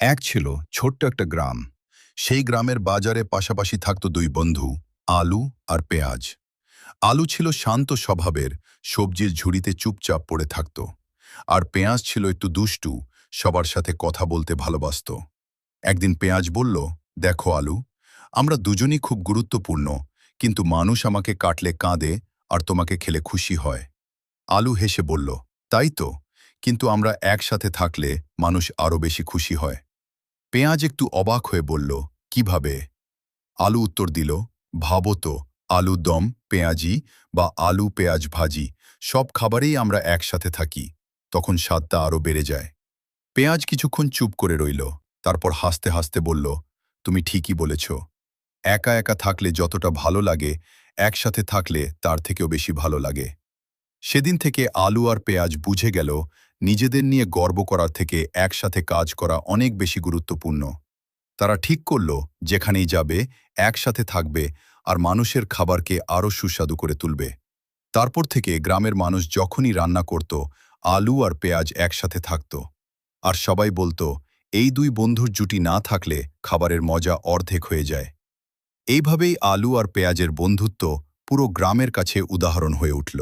এক ছিল ছোট্ট একটা গ্রাম। সেই গ্রামের বাজারে পাশাপাশি থাকত দুই বন্ধু, আলু আর পেঁয়াজ। আলু ছিল শান্ত স্বভাবের, সবজির ঝুড়িতে চুপচাপ পড়ে থাকত। আর পেঁয়াজ ছিল একটু দুষ্টু, সবার সাথে কথা বলতে ভালোবাসত। একদিন পেঁয়াজ বলল, দেখো আলু, আমরা দুজনই খুব গুরুত্বপূর্ণ, কিন্তু মানুষ আমাকে কাটলে কাঁদে আর তোমাকে খেলে খুশি হয়। আলু হেসে বলল, তাই তো, কিন্তু আমরা একসাথে থাকলে মানুষ আরও বেশি খুশি হয়। পেঁয়াজ একটু অবাক হয়ে বলল, কিভাবে? আলু উত্তর দিল, ভাবো তো, আলু দম, পেঁয়াজি বা আলু পেঁয়াজ ভাজি, সব খাবারেই আমরা একসাথে থাকি, তখন স্বাদটা আরও বেড়ে যায়। পেঁয়াজ কিছুক্ষণ চুপ করে রইল, তারপর হাসতে হাসতে বলল, তুমি ঠিকই বলেছ। একা একা থাকলে যতটা ভালো লাগে, একসাথে থাকলে তার থেকেও বেশি ভালো লাগে। সেদিন থেকে আলু আর পেঁয়াজ বুঝে গেল, নিজেদের নিয়ে গর্ব করার থেকে একসাথে কাজ করা অনেক বেশি গুরুত্বপূর্ণ। তারা ঠিক করল, যেখানেই যাবে একসাথে থাকবে আর মানুষের খাবারকে আরও সুস্বাদু করে তুলবে। তারপর থেকে গ্রামের মানুষ যখনই রান্না করত, আলু আর পেঁয়াজ একসাথে থাকত। আর সবাই বলতো, এই দুই বন্ধুর জুটি না থাকলে খাবারের মজা অর্ধেক হয়ে যায়। এইভাবেই আলু আর পেঁয়াজের বন্ধুত্ব পুরো গ্রামের কাছে উদাহরণ হয়ে উঠল।